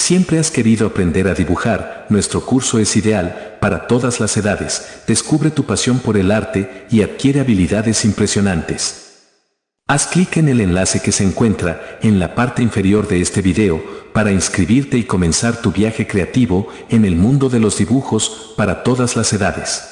Siempre has querido aprender a dibujar, nuestro curso es ideal para todas las edades. Descubre tu pasión por el arte y adquiere habilidades impresionantes. Haz clic en el enlace que se encuentra en la parte inferior de este video para inscribirte y comenzar tu viaje creativo en el mundo de los dibujos para todas las edades.